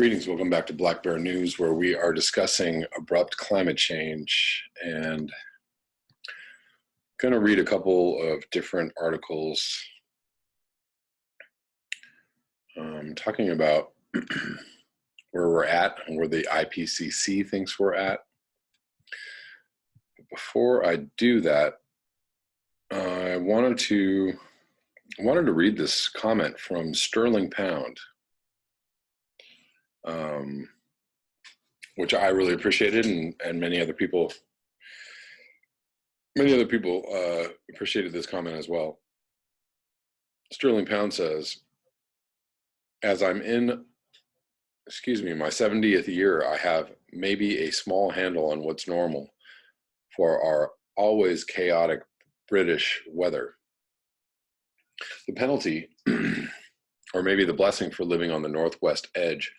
Greetings, welcome back to Black Bear News, where we are discussing abrupt climate change, and I'm going to read a couple of different articles talking about where we're at and where the IPCC thinks we're at. But before I do that, I wanted to read this comment from Sterling Pound, which I really appreciated, and many other people appreciated this comment as well. Sterling Pound says, as I'm in, my 70th year, I have maybe a small handle on what's normal for our always chaotic British weather. The penalty, or maybe the blessing for living on the northwest edge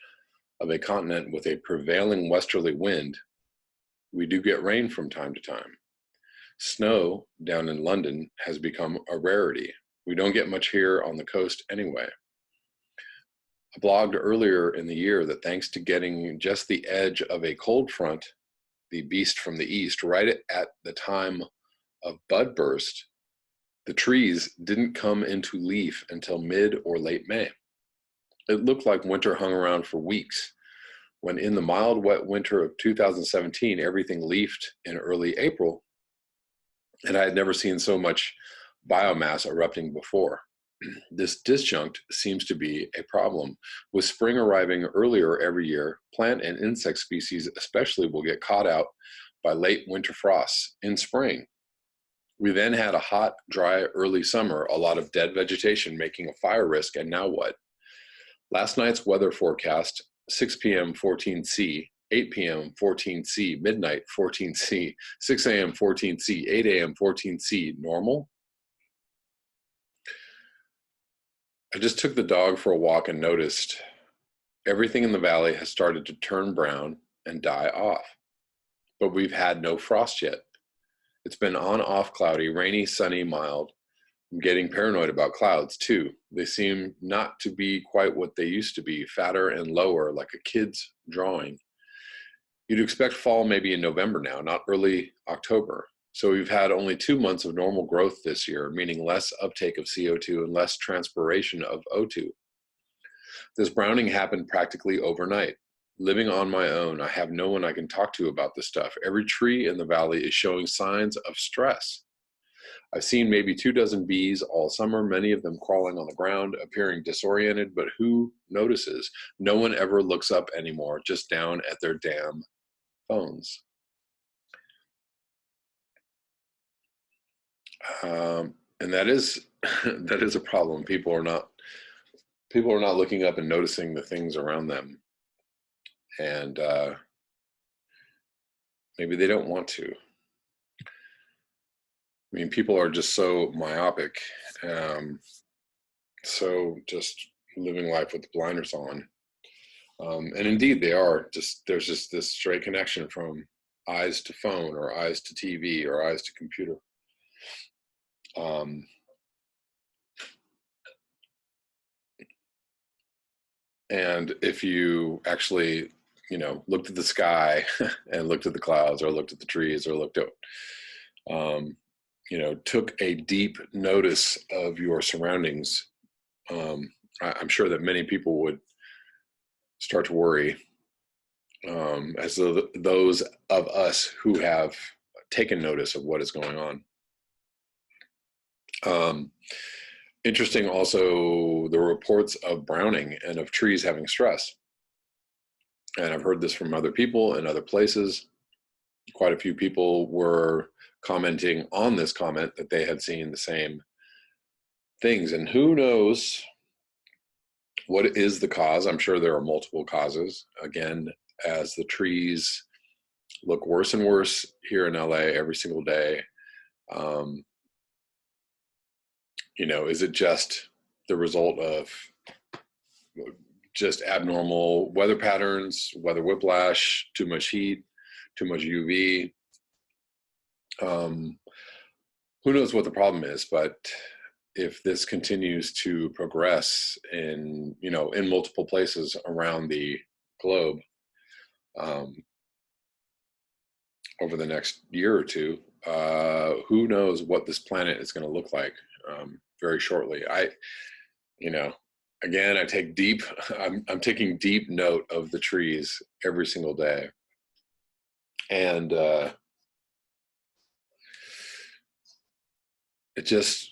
of a continent with a prevailing westerly wind, we do get rain from time to time. Snow down in London has become a rarity. We don't get much here on the coast anyway. I blogged earlier in the year that thanks to getting just the edge of a cold front, the beast from the east, right at the time of bud burst, the trees didn't come into leaf until mid or late May. It looked like winter hung around for weeks, when in the mild, wet winter of 2017, everything leafed in early April, and I had never seen so much biomass erupting before. This disjunct seems to be a problem. With spring arriving earlier every year, plant and insect species especially will get caught out by late winter frosts in spring. We then had a hot, dry, early summer, a lot of dead vegetation making a fire risk, and now what? Last night's weather forecast, 6 p.m. 14C, 8 p.m. 14C, midnight 14C, 6 a.m. 14C, 8 a.m. 14C, normal? I just took the dog for a walk and noticed everything in the valley has started to turn brown and die off. But we've had no frost yet. It's been on-off cloudy, rainy, sunny, mild. I'm getting paranoid about clouds too. They seem not to be quite what they used to be, fatter and lower, like a kid's drawing. You'd expect fall maybe in November now, not early October. So we've had only 2 months of normal growth this year, meaning less uptake of CO2 and less transpiration of O2. This browning happened practically overnight. Living on my own, I have no one I can talk to about this stuff. Every tree in the valley is showing signs of stress. I've seen maybe 24 bees all summer, many of them crawling on the ground, appearing disoriented, but who notices? No one ever looks up anymore, just down at their damn phones. And that is a problem. People are not looking up and noticing the things around them, and maybe they don't want to. I mean, people are just so myopic, so just living life with the blinders on. And indeed they are. There's just this straight connection from eyes to phone, or eyes to TV, or eyes to computer. And if you actually, looked at the sky and looked at the clouds, or looked at the trees, or looked at, took a deep notice of your surroundings, I'm sure that many people would start to worry, as those of us who have taken notice of what is going on. Interesting also the reports of browning and of trees having stress. And I've heard this from other people in other places. Quite a few people were commenting on this comment that they had seen the same things. And who knows what is the cause? I'm sure there are multiple causes. Again, as the trees look worse and worse here in LA every single day, is it just the result of just abnormal weather patterns, weather whiplash, too much heat, too much UV? Who knows what the problem is, but if this continues to progress in multiple places around the globe over the next year or two. Who knows what this planet is going to look like very shortly. Again, I take I'm taking deep note of the trees every single day. And I'm just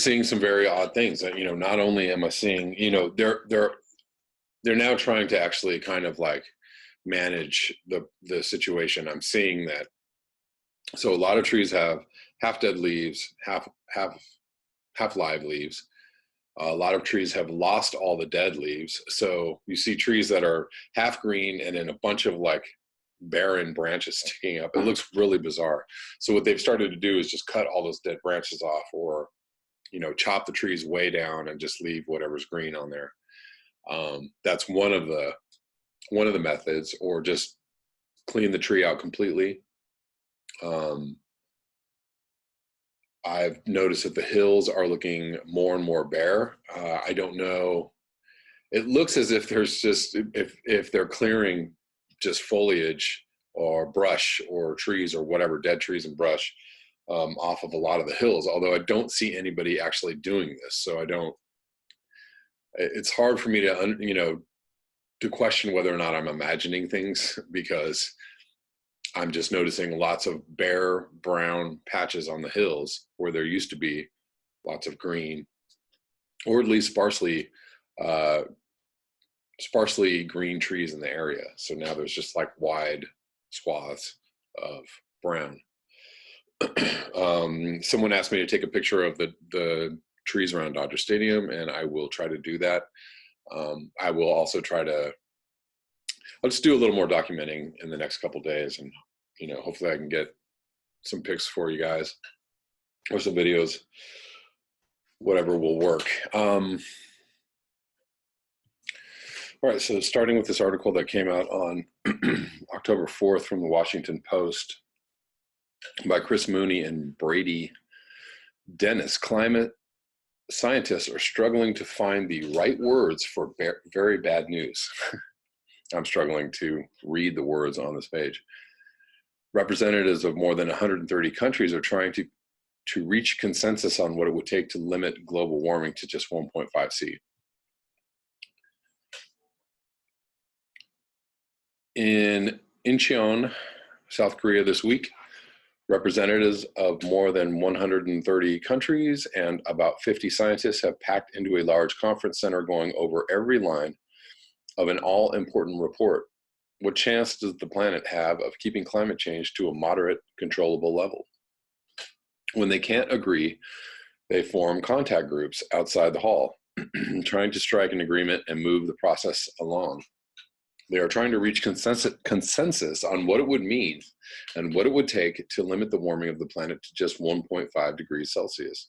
seeing some very odd things that, not only am I seeing, they're now trying to actually kind of like manage the situation. I'm seeing that. So a lot of trees have half dead leaves, half live leaves. A lot of trees have lost all the dead leaves. So you see trees that are half green and then a bunch of like barren branches sticking up. It looks really bizarre. So what they've started to do is just cut all those dead branches off, or chop the trees way down and just leave whatever's green on there. That's one of the methods, or just clean the tree out completely. I've noticed that the hills are looking more and more bare. I don't know. It looks as if there's just, if they're clearing just foliage or brush or trees or whatever, dead trees and brush off of a lot of the hills, although I don't see anybody actually doing this. So it's hard for me to, to question whether or not I'm imagining things, because I'm just noticing lots of bare brown patches on the hills where there used to be lots of green, or at least sparsely green trees in the area. So now there's just like wide swaths of brown. Someone asked me to take a picture of the trees around Dodger Stadium, and I will try to do that. I will also I'll just do a little more documenting in the next couple days, and hopefully I can get some pics for you guys, or some videos, whatever will work. All right, so starting with this article that came out on October 4th from the Washington Post by Chris Mooney and Brady Dennis. Climate scientists are struggling to find the right words for very bad news. I'm struggling to read the words on this page. Representatives of more than 130 countries are trying to reach consensus on what it would take to limit global warming to just 1.5 C. In Incheon, South Korea this week, representatives of more than 130 countries and about 50 scientists have packed into a large conference center going over every line of an all-important report. What chance does the planet have of keeping climate change to a moderate, controllable level? When they can't agree, they form contact groups outside the hall, trying to strike an agreement and move the process along. They are trying to reach consensus on what it would mean and what it would take to limit the warming of the planet to just 1.5 degrees Celsius,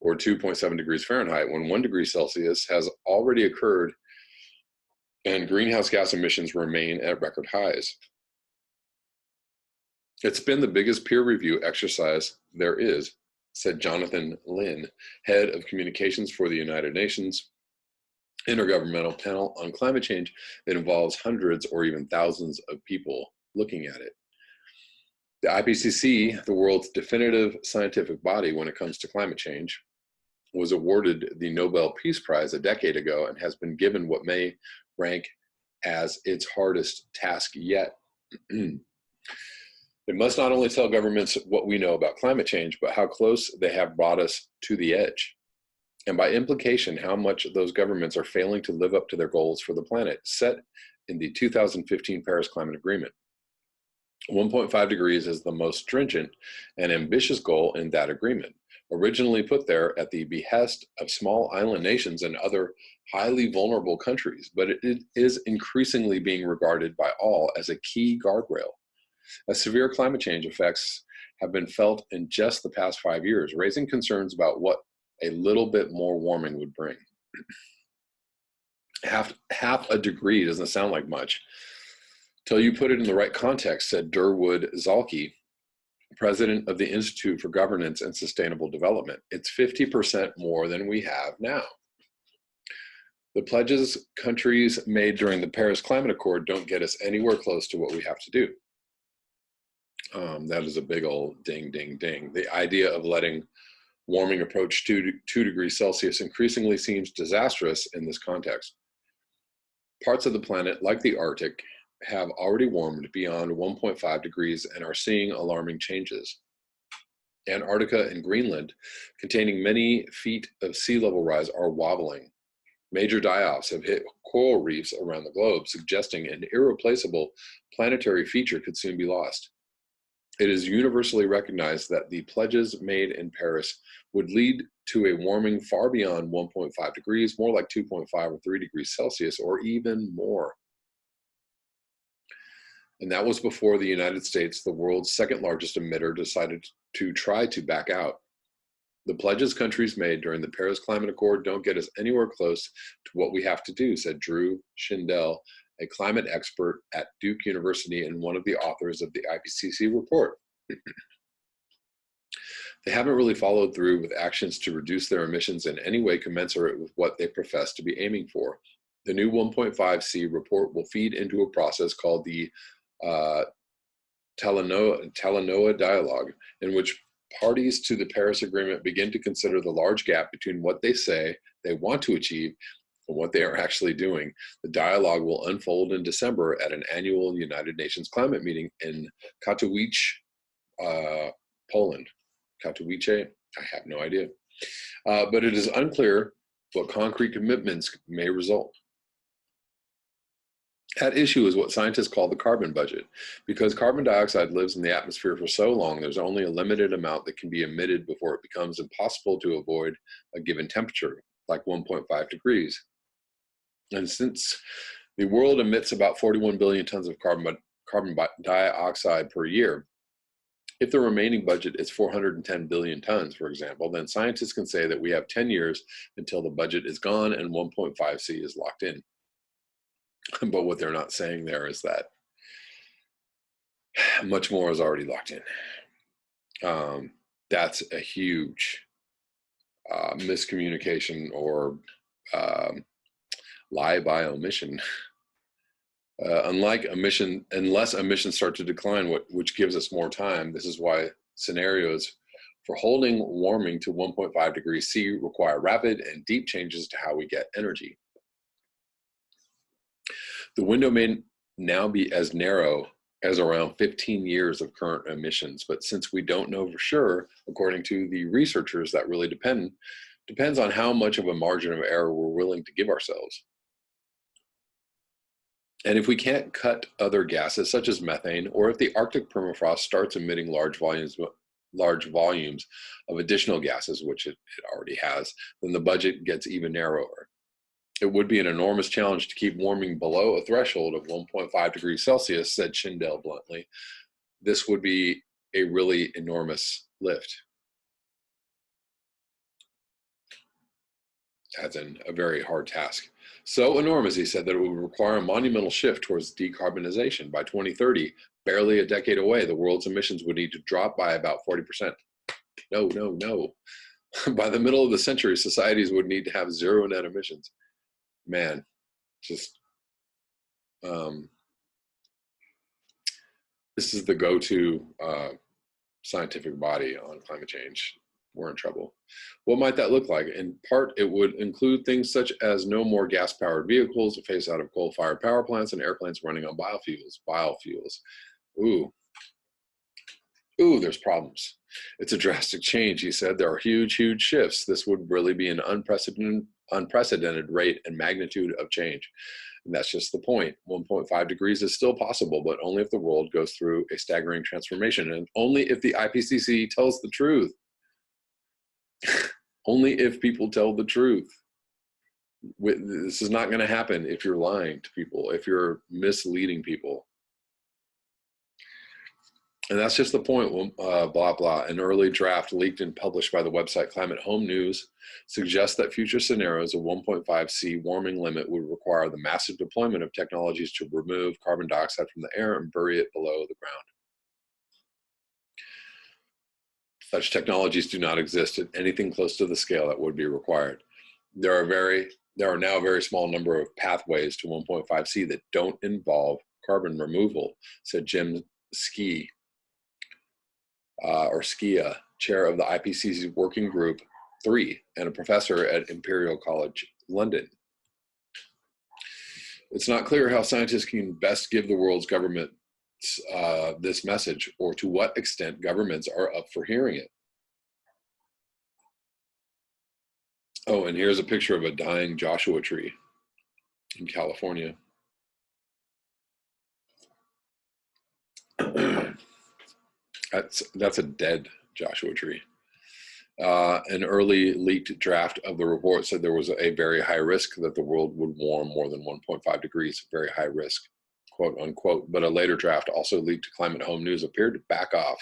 or 2.7 degrees Fahrenheit, when 1 degree Celsius has already occurred and greenhouse gas emissions remain at record highs. It's been the biggest peer review exercise there is, said Jonathan Lin, head of communications for the United Nations Intergovernmental Panel on Climate Change that involves hundreds or even thousands of people looking at it. The IPCC, the world's definitive scientific body when it comes to climate change, was awarded the Nobel Peace Prize a decade ago and has been given what may rank as its hardest task yet. It must not only tell governments what we know about climate change, but how close they have brought us to the edge, and by implication, how much those governments are failing to live up to their goals for the planet set in the 2015 Paris Climate Agreement. 1.5 degrees is the most stringent and ambitious goal in that agreement, originally put there at the behest of small island nations and other highly vulnerable countries, but it is increasingly being regarded by all as a key guardrail. As severe climate change effects have been felt in just the past 5 years, raising concerns about what a little bit more warming would bring. Half a degree doesn't sound like much till you put it in the right context, said Durwood Zalke, president of the Institute for Governance and Sustainable Development. It's 50% more than we have now. The pledges countries made during the Paris Climate Accord don't get us anywhere close to what we have to do. That is a big old ding, ding, ding. The idea of letting warming approach 2 degrees Celsius increasingly seems disastrous in this context. Parts of the planet, like the Arctic, have already warmed beyond 1.5 degrees and are seeing alarming changes. Antarctica and Greenland, containing many feet of sea level rise, are wobbling. Major die-offs have hit coral reefs around the globe, suggesting an irreplaceable planetary feature could soon be lost. It is universally recognized that the pledges made in Paris would lead to a warming far beyond 1.5 degrees, more like 2.5 or 3 degrees Celsius, or even more. And that was before the United States, the world's second largest emitter, decided to try to back out. The pledges countries made during the Paris Climate Accord don't get us anywhere close to what we have to do, said Drew Shindell, a climate expert at Duke University and one of the authors of the IPCC report. They haven't really followed through with actions to reduce their emissions in any way commensurate with what they profess to be aiming for. The new 1.5C report will feed into a process called the Talanoa Dialogue, in which parties to the Paris Agreement begin to consider the large gap between what they say they want to achieve and what they are actually doing. The dialogue will unfold in December at an annual United Nations climate meeting in Katowice, Poland. Katowice? I have no idea. But it is unclear what concrete commitments may result. At issue is what scientists call the carbon budget. Because carbon dioxide lives in the atmosphere for so long, there's only a limited amount that can be emitted before it becomes impossible to avoid a given temperature, like 1.5 degrees. And since the world emits about 41 billion tons of carbon dioxide per year, if the remaining budget is 410 billion tons, for example, then scientists can say that we have 10 years until the budget is gone and 1.5C is locked in. But what they're not saying there is that much more is already locked in. That's a huge miscommunication or lie by omission. Unless emissions start to decline, which gives us more time, this is why scenarios for holding warming to 1.5 degrees C require rapid and deep changes to how we get energy. The window may now be as narrow as around 15 years of current emissions, but since we don't know for sure, according to the researchers, that really depends on how much of a margin of error we're willing to give ourselves. And if we can't cut other gases such as methane, or if the Arctic permafrost starts emitting large volumes of additional gases, which it already has, then the budget gets even narrower. It would be an enormous challenge to keep warming below a threshold of 1.5 degrees Celsius, said Shindell bluntly. This would be a really enormous lift. As in a very hard task. So enormous, he said, that it would require a monumental shift towards decarbonization. By 2030, barely a decade away, the world's emissions would need to drop by about 40%. No. By the middle of the century, societies would need to have zero net emissions. Man, just this is the go-to scientific body on climate change. We're in trouble. What might that look like? In part, it would include things such as no more gas-powered vehicles, a phase out of coal-fired power plants, and airplanes running on biofuels. Ooh, there's problems. It's a drastic change, he said. There are huge shifts. This would really be an unprecedented rate and magnitude of change. And that's just the point. 1.5 degrees is still possible, but only if the world goes through a staggering transformation, and only if the IPCC tells the truth. Only if people tell the truth. This is not going to happen if you're lying to people, if you're misleading people. And that's just the point, blah, blah. An early draft leaked and published by the website Climate Home News suggests that future scenarios of 1.5C warming limit would require the massive deployment of technologies to remove carbon dioxide from the air and bury it below the ground. Such technologies do not exist at anything close to the scale that would be required. There are very there are now a very small number of pathways to 1.5C that don't involve carbon removal, said Jim Ski, or Skia, chair of the IPCC Working Group 3 and a professor at Imperial College London. It's not clear how scientists can best give the world's governments this message, or to what extent governments are up for hearing it. Oh, and here's a picture of a dying Joshua tree in California. That's a dead Joshua tree. An early leaked draft of the report said there was a very high risk that the world would warm more than 1.5 degrees, very high risk, quote unquote. But a later draft, also leaked to Climate Home News, appeared to back off,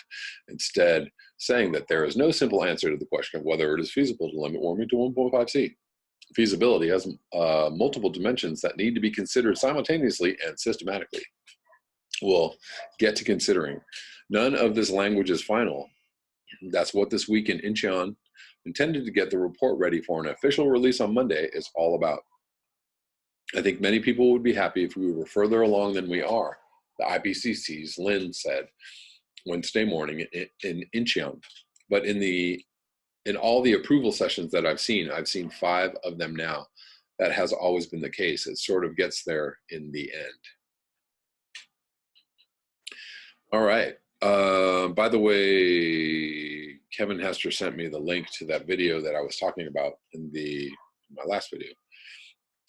instead saying that there is no simple answer to the question of whether it is feasible to limit warming to 1.5C. Feasibility has multiple dimensions that need to be considered simultaneously and systematically. We'll get to considering. None of this language is final. That's what this week in Incheon, intended to get the report ready for an official release on Monday, is all about. I think many people would be happy if we were further along than we are, the IPCC's Lin said Wednesday morning in Incheon. But in all the approval sessions that I've seen 5 of them now. That has always been the case. It sort of gets there in the end. All right. By the way, Kevin Hester sent me the link to that video that I was talking about in my last video,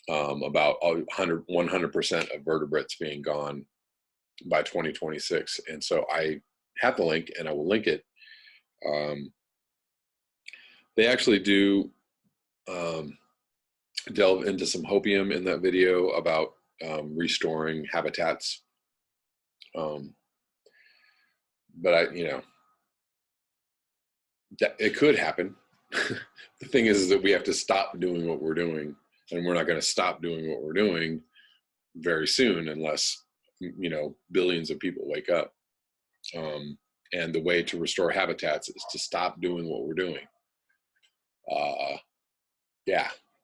about 100% of vertebrates being gone by 2026. And so I have the link, and I will link it. They actually do delve into some hopium in that video about restoring habitats. But it could happen. The thing is that we have to stop doing what we're doing, and we're not going to stop doing what we're doing very soon unless, billions of people wake up. And the way to restore habitats is to stop doing what we're doing.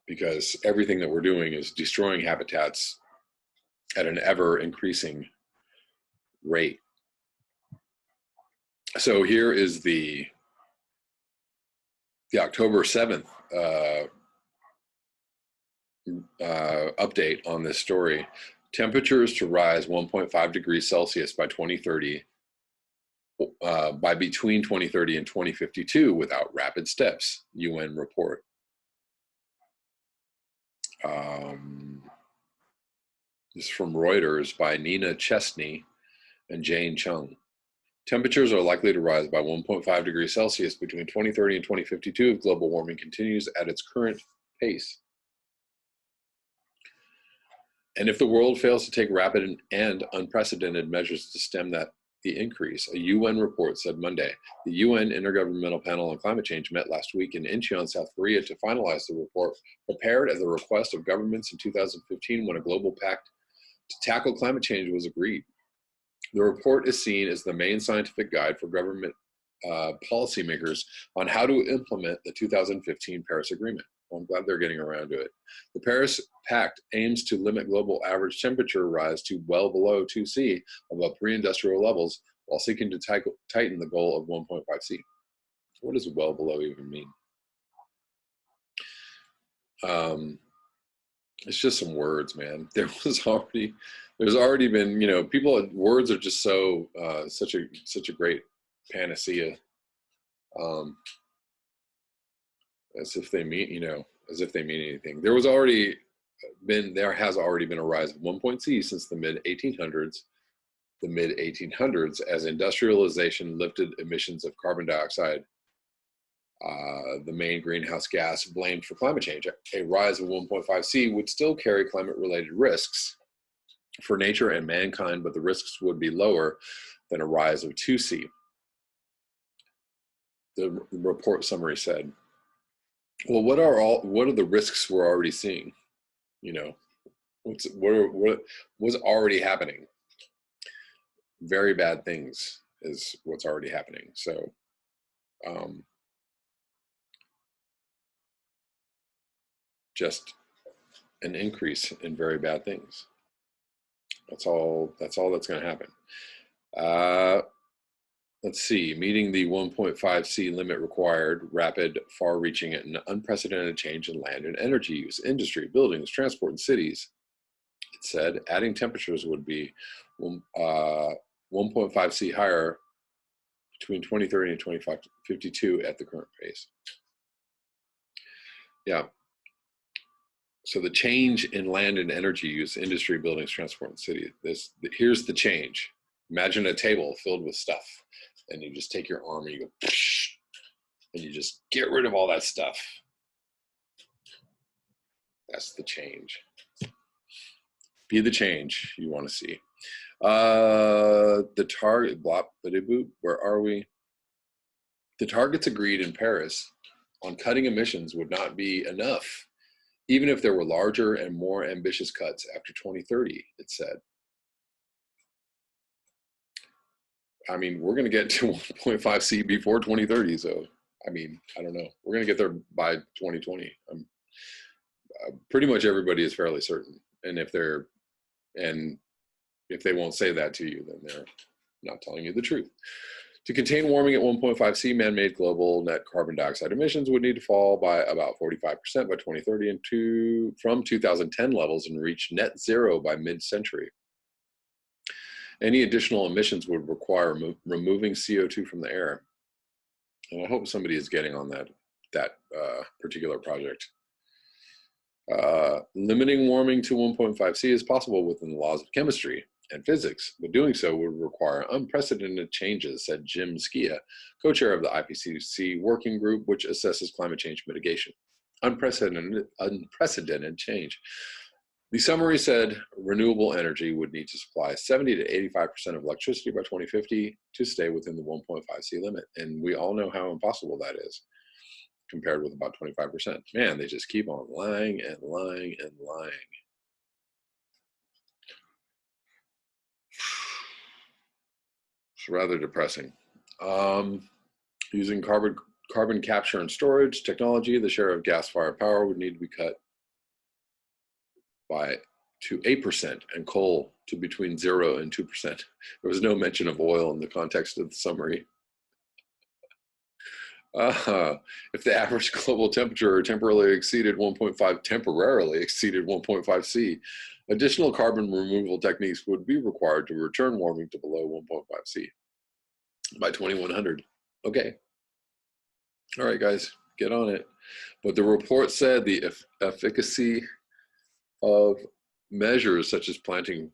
Because everything that we're doing is destroying habitats at an ever increasing rate. So here is the October 7th update on this story. Temperatures to rise 1.5 degrees Celsius by 2030, by between 2030 and 2052 without rapid steps, UN report. This is from Reuters by Nina Chesney and Jane Chung. Temperatures are likely to rise by 1.5 degrees Celsius between 2030 and 2052 if global warming continues at its current pace. And if the world fails to take rapid and unprecedented measures to stem the increase, a UN report said Monday. The UN Intergovernmental Panel on Climate Change met last week in Incheon, South Korea, to finalize the report, prepared at the request of governments in 2015 when a global pact to tackle climate change was agreed. The report is seen as the main scientific guide for government policymakers on how to implement the 2015 Paris Agreement. Well, I'm glad they're getting around to it. The Paris Pact aims to limit global average temperature rise to well below 2C above pre-industrial levels, while seeking to tighten the goal of 1.5C. What does well below even mean? It's just some words, man. There's already been, words are just so such a great panacea, as if they mean anything. There has already been a rise of 1.C since the mid 1800s, as industrialization lifted emissions of carbon dioxide, the main greenhouse gas blamed for climate change. A rise of 1.5C would still carry climate-related risks for nature and mankind, but the risks would be lower than a rise of 2C. The report summary said. Well, what are the risks we're already seeing? What's already happening? Very bad things is what's already happening. So, just an increase in very bad things. That's all that's going to happen. Let's see, meeting the 1.5 C limit required rapid, far-reaching, and unprecedented change in land and energy use, industry, buildings, transport, and cities. It said adding temperatures would be 1.5 C higher between 2030 and 2052 at the current pace. Yeah. So the change in land and energy use, industry, buildings, transport, and city. Here's the change. Imagine a table filled with stuff, and you just take your arm and you go, and you just get rid of all that stuff. That's the change. Be the change you want to see. The target, where are we? The targets agreed in Paris on cutting emissions would not be enough, even if there were larger and more ambitious cuts after 2030, it said. I mean, we're going to get to 1.5 C before 2030, so I mean, I don't know. We're going to get there by 2020. Pretty much everybody is fairly certain, and if they won't say that to you, then they're not telling you the truth. To contain warming at 1.5 C, man-made global net carbon dioxide emissions would need to fall by about 45% by 2030 and from 2010 levels and reach net zero by mid-century. Any additional emissions would require removing CO2 from the air. And I hope somebody is getting on that particular project. Limiting warming to 1.5 C is possible within the laws of chemistry and physics, but doing so would require unprecedented changes, said Jim Skia, co-chair of the IPCC working group, which assesses climate change mitigation. Unprecedented change. The summary said renewable energy would need to supply 70 to 85% of electricity by 2050 to stay within the 1.5 C limit. And we all know how impossible that is, compared with about 25%. Man, they just keep on lying and lying and lying. It's rather depressing. Using carbon capture and storage technology, the share of gas-fired power would need to be cut to 8% and coal to between 0 and 2%. There was no mention of oil in the context of the summary. If the average global temperature temporarily exceeded 1.5 C, additional carbon removal techniques would be required to return warming to below 1.5 C by 2100. Okay. All right, guys, get on it. But the report said the efficacy of measures such as planting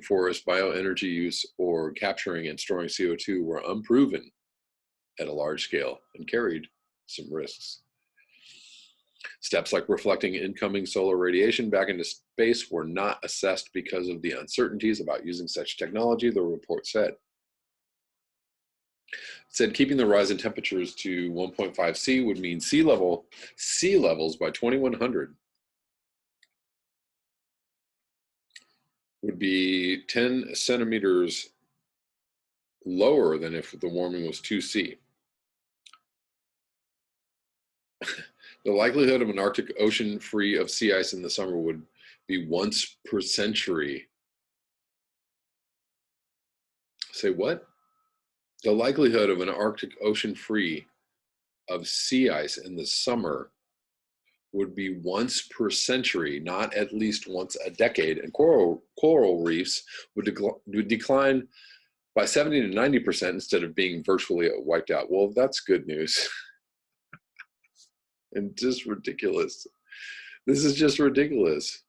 forests, bioenergy use, or capturing and storing CO2 were unproven at a large scale and carried some risks. Steps like reflecting incoming solar radiation back into space were not assessed because of the uncertainties about using such technology, the report said. It said keeping the rise in temperatures to 1.5 C would mean sea levels by 2100 would be 10 centimeters lower than if the warming was 2 C. The likelihood of an Arctic Ocean free of sea ice in the summer would be once per century. Say what? The likelihood of an Arctic Ocean free of sea ice in the summer would be once per century, not at least once a decade, and coral reefs would decline by 70 to 90% instead of being virtually wiped out. Well, that's good news. And just ridiculous. This is just ridiculous.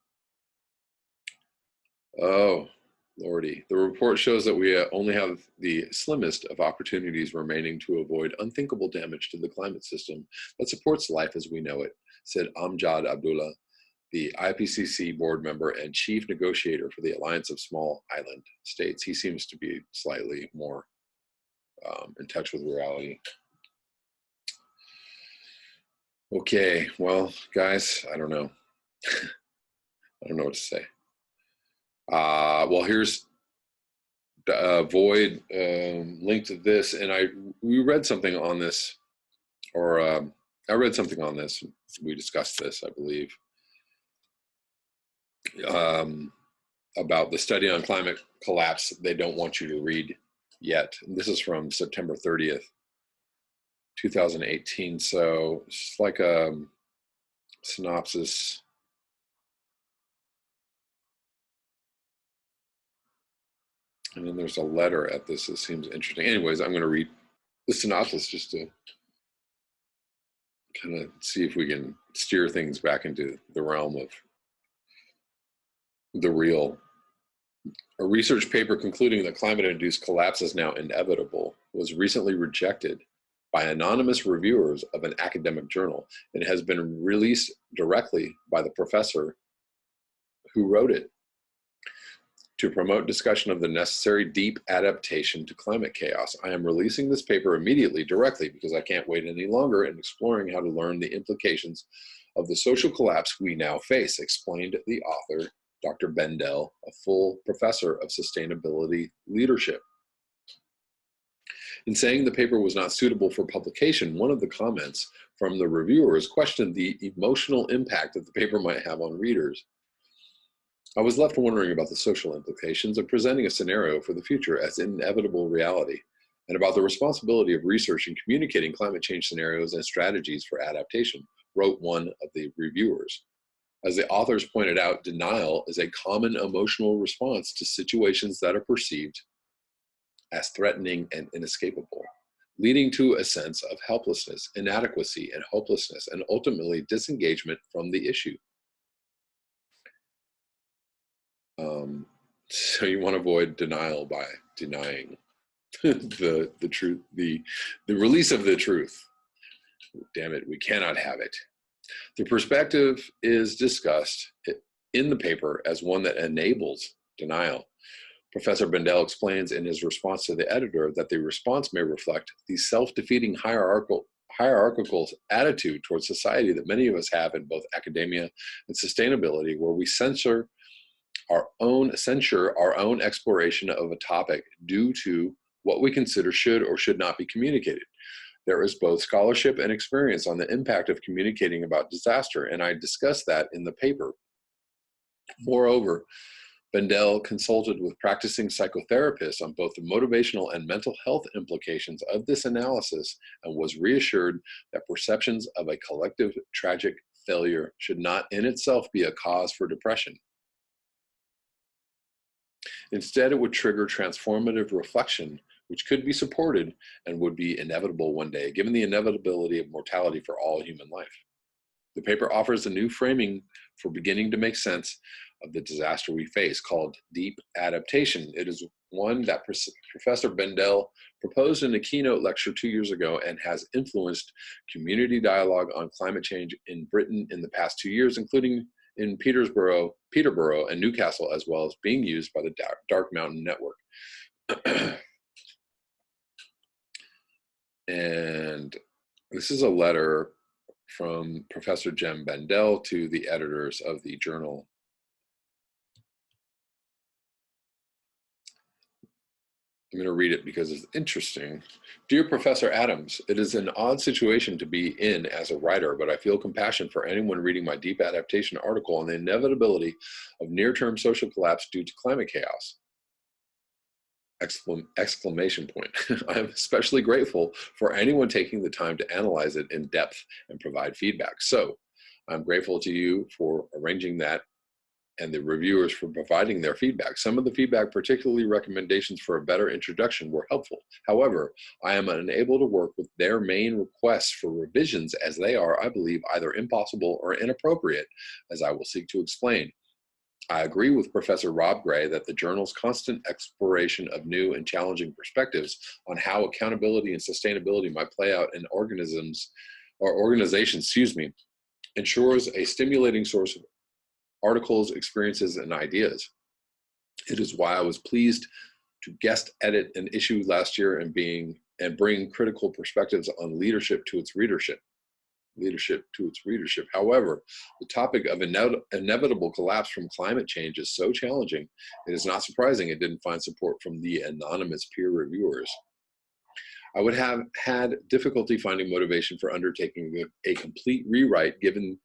Oh, Lordy. The report shows that we only have the slimmest of opportunities remaining to avoid unthinkable damage to the climate system that supports life as we know it, said Amjad Abdullah, the IPCC board member and chief negotiator for the Alliance of Small Island States. He seems to be slightly more in touch with reality. Okay, well, guys, I don't know. I don't know what to say. Well, here's Void linked to this, and we read something on this, or I read something on this. We discussed this, I believe, about the study on climate collapse they don't want you to read yet. And this is from September 30th, 2018. So it's like a synopsis. And then there's a letter at this that seems interesting. Anyways, I'm going to read the synopsis just to kind of see if we can steer things back into the realm of the real. A research paper concluding that climate-induced collapse is now inevitable was recently rejected by anonymous reviewers of an academic journal and has been released directly by the professor who wrote it to promote discussion of the necessary deep adaptation to climate chaos. I am releasing this paper immediately, directly, because I can't wait any longer in exploring how to learn the implications of the social collapse we now face, explained the author, Dr. Bendel, a full professor of sustainability leadership. In saying the paper was not suitable for publication, one of the comments from the reviewers questioned the emotional impact that the paper might have on readers. I was left wondering about the social implications of presenting a scenario for the future as an inevitable reality, and about the responsibility of research and communicating climate change scenarios and strategies for adaptation, wrote one of the reviewers. As the authors pointed out, denial is a common emotional response to situations that are perceived as threatening and inescapable, leading to a sense of helplessness, inadequacy, and hopelessness, and ultimately disengagement from the issue. So you want to avoid denial by denying the truth, the release of the truth. Damn it, we cannot have it. The perspective is discussed in the paper as one that enables denial. Professor Bendel explains in his response to the editor that the response may reflect the self-defeating hierarchical attitude towards society that many of us have in both academia and sustainability, where we censure our own exploration of a topic due to what we consider should or should not be communicated. There is both scholarship and experience on the impact of communicating about disaster, and I discussed that in the paper. Moreover, Bendel consulted with practicing psychotherapists on both the motivational and mental health implications of this analysis and was reassured that perceptions of a collective tragic failure should not in itself be a cause for depression. Instead, it would trigger transformative reflection, which could be supported and would be inevitable one day, given the inevitability of mortality for all human life. The paper offers a new framing for beginning to make sense of the disaster we face, called deep adaptation. It is one that Professor Bendel proposed in a keynote lecture 2 years ago and has influenced community dialogue on climate change in Britain in the past 2 years, including in Peterborough, and Newcastle, as well as being used by the Dark Mountain Network. And this is a letter from Professor Jem Bendel to the editors of the journal. I'm going to read it because it's interesting. Dear Professor Adams, it is an odd situation to be in as a writer, but I feel compassion for anyone reading my deep adaptation article on the inevitability of near-term social collapse due to climate chaos. Exclamation point. I'm especially grateful for anyone taking the time to analyze it in depth and provide feedback. So I'm grateful to you for arranging that and the reviewers for providing their feedback. Some of the feedback, particularly recommendations for a better introduction, were helpful. However, I am unable to work with their main requests for revisions, as they are, I believe, either impossible or inappropriate, as I will seek to explain. I agree with Professor Rob Gray that the journal's constant exploration of new and challenging perspectives on how accountability and sustainability might play out in organizations, ensures a stimulating source of articles, experiences, and ideas. It is why I was pleased to guest edit an issue last year and bring critical perspectives on leadership to its readership. However, the topic of inevitable collapse from climate change is so challenging, it is not surprising it didn't find support from the anonymous peer reviewers. I would have had difficulty finding motivation for undertaking a complete rewrite given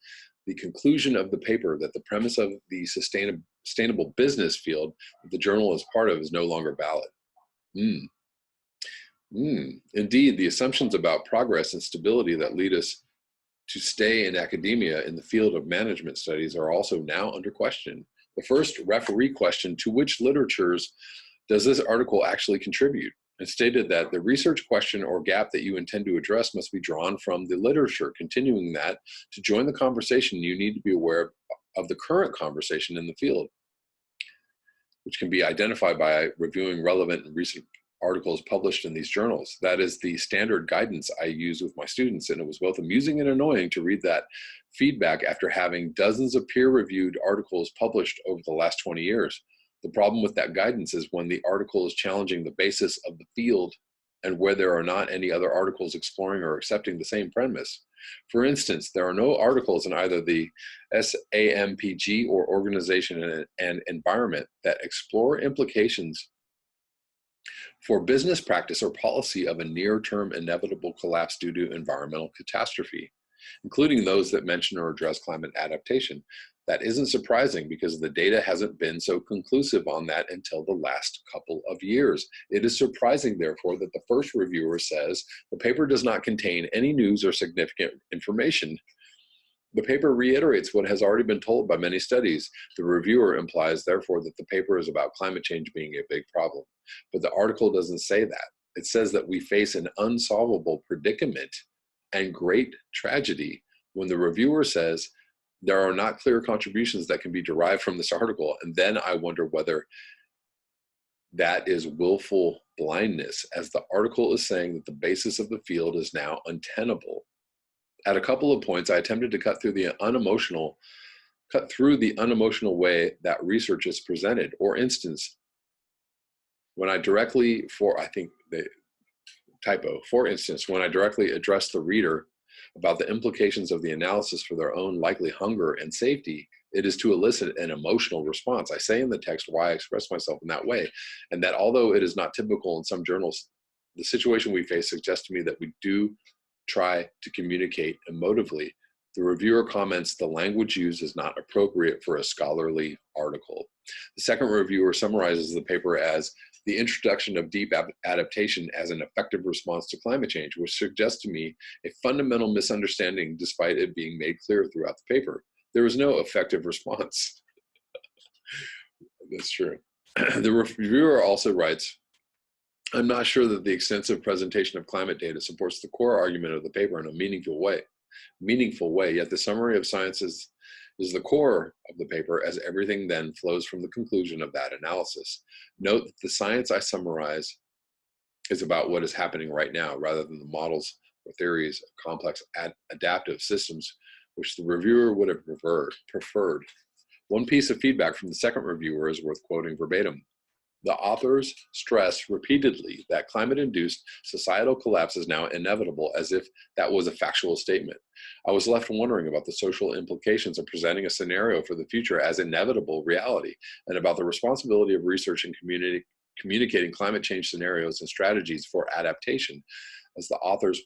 the conclusion of the paper that the premise of the sustainable business field that the journal is part of is no longer valid. Indeed, the assumptions about progress and stability that lead us to stay in academia in the field of management studies are also now under question. The first referee question, to which literatures does this article actually contribute? It stated that the research question or gap that you intend to address must be drawn from the literature. Continuing that, to join the conversation, you need to be aware of the current conversation in the field, which can be identified by reviewing relevant and recent articles published in these journals. That is the standard guidance I use with my students, and it was both amusing and annoying to read that feedback after having dozens of peer-reviewed articles published over the last 20 years. The problem with that guidance is when the article is challenging the basis of the field and where there are not any other articles exploring or accepting the same premise. For instance, there are no articles in either the SAMPG or Organization and Environment that explore implications for business practice or policy of a near-term inevitable collapse due to environmental catastrophe, including those that mention or address climate adaptation. That isn't surprising because the data hasn't been so conclusive on that until the last couple of years. It is surprising, therefore, that the first reviewer says the paper does not contain any news or significant information. The paper reiterates what has already been told by many studies. The reviewer implies, therefore, that the paper is about climate change being a big problem. But the article doesn't say that. It says that we face an unsolvable predicament and great tragedy when the reviewer says there are not clear contributions that can be derived from this article. And then I wonder whether that is willful blindness, as the article is saying that the basis of the field is now untenable. At a couple of points, I attempted to cut through the unemotional way that research is presented. For instance, when I directly address the reader about the implications of the analysis for their own likely hunger and safety, it is to elicit an emotional response. I say in the text why I express myself in that way, and that although it is not typical in some journals, the situation we face suggests to me that we do try to communicate emotively. The reviewer comments the language used is not appropriate for a scholarly article. The second reviewer summarizes the paper as the introduction of deep adaptation as an effective response to climate change, which suggests to me a fundamental misunderstanding despite it being made clear throughout the paper. There is no effective response. That's true. The reviewer also writes, I'm not sure that the extensive presentation of climate data supports the core argument of the paper in a meaningful way, yet the summary of science is the core of the paper, as everything then flows from the conclusion of that analysis. Note that the science I summarize is about what is happening right now, rather than the models or theories of complex adaptive systems, which the reviewer would have preferred. One piece of feedback from the second reviewer is worth quoting verbatim. The authors stress repeatedly that climate-induced societal collapse is now inevitable, as if that was a factual statement. I was left wondering about the social implications of presenting a scenario for the future as inevitable reality, and about the responsibility of research and communicating climate change scenarios and strategies for adaptation. As the authors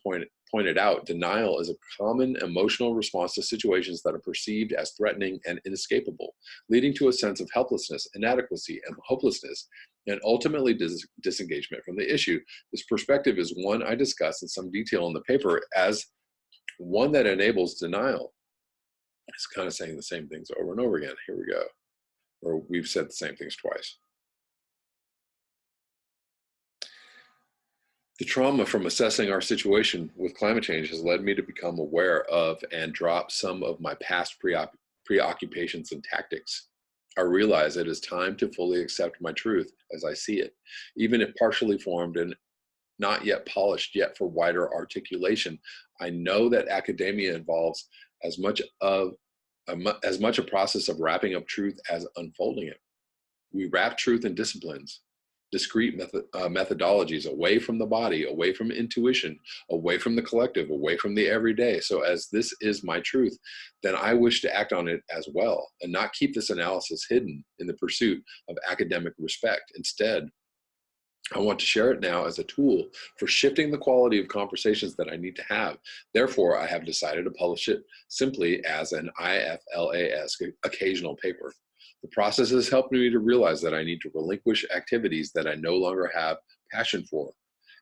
pointed out, denial is a common emotional response to situations that are perceived as threatening and inescapable, leading to a sense of helplessness, inadequacy, and hopelessness, and ultimately disengagement from the issue. This perspective is one I discuss in some detail in the paper as one that enables denial. It's kind of saying the same things over and over again. Here we go. Or we've said the same things twice. The trauma from assessing our situation with climate change has led me to become aware of and drop some of my past preoccupations and tactics. I realize it is time to fully accept my truth as I see it, even if partially formed and not yet polished yet for wider articulation. I know that academia involves as much a process of wrapping up truth as unfolding it. We wrap truth in disciplines, discrete methodologies, away from the body, away from intuition, away from the collective, away from the everyday. So as this is my truth, then I wish to act on it as well, and not keep this analysis hidden in the pursuit of academic respect. Instead, I want to share it now as a tool for shifting the quality of conversations that I need to have. Therefore, I have decided to publish it simply as an IFLAS occasional paper. The process has helped me to realize that I need to relinquish activities that I no longer have passion for.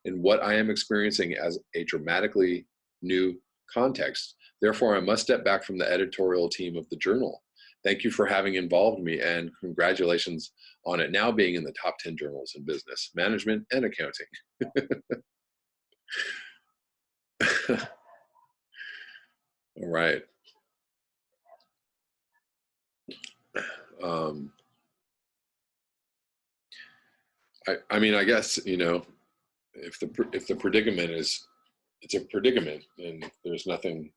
In what I am experiencing as a dramatically new context. Therefore, I must step back from the editorial team of the journal. Thank you for having involved me, and congratulations on it now being in the top 10 journals in business, management, and accounting. All right. I mean, I guess, you know, if the predicament is, it's a predicament and there's nothing,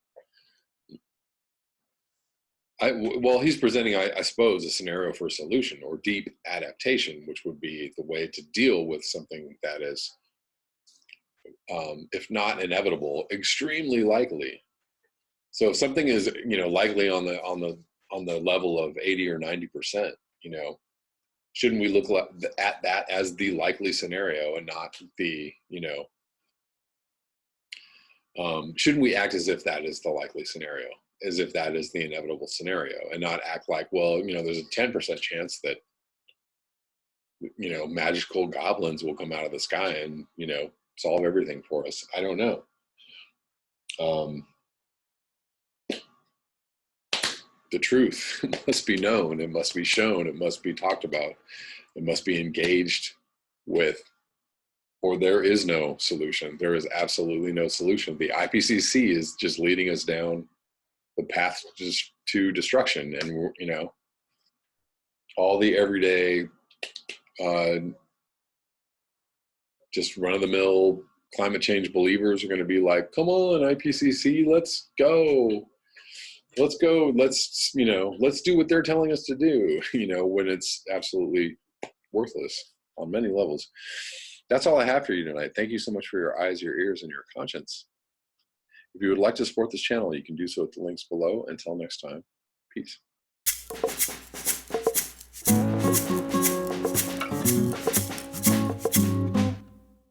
well, he's presenting, I suppose, a scenario for a solution or deep adaptation, which would be the way to deal with something that is, if not inevitable, extremely likely. So if something is, you know, likely on the level of 80 or 90%, you know, shouldn't we look at that as the likely scenario and not the, you know, shouldn't we act as if that is the likely scenario, as if that is the inevitable scenario, and not act like, well, you know, there's a 10% chance that, you know, magical goblins will come out of the sky and, you know, solve everything for us. I don't know. The truth must be known, it must be shown, it must be talked about, it must be engaged with, or there is no solution. There is absolutely no solution. The IPCC is just leading us down the path to destruction. And, you know, all the everyday, just run-of-the-mill climate change believers are going to be like, come on, IPCC, let's go. Let's, you know, let's do what they're telling us to do, you know, when it's absolutely worthless on many levels. That's all I have for you tonight. Thank you so much for your eyes, your ears, and your conscience. If you would like to support this channel, you can do so at the links below. Until next time, peace.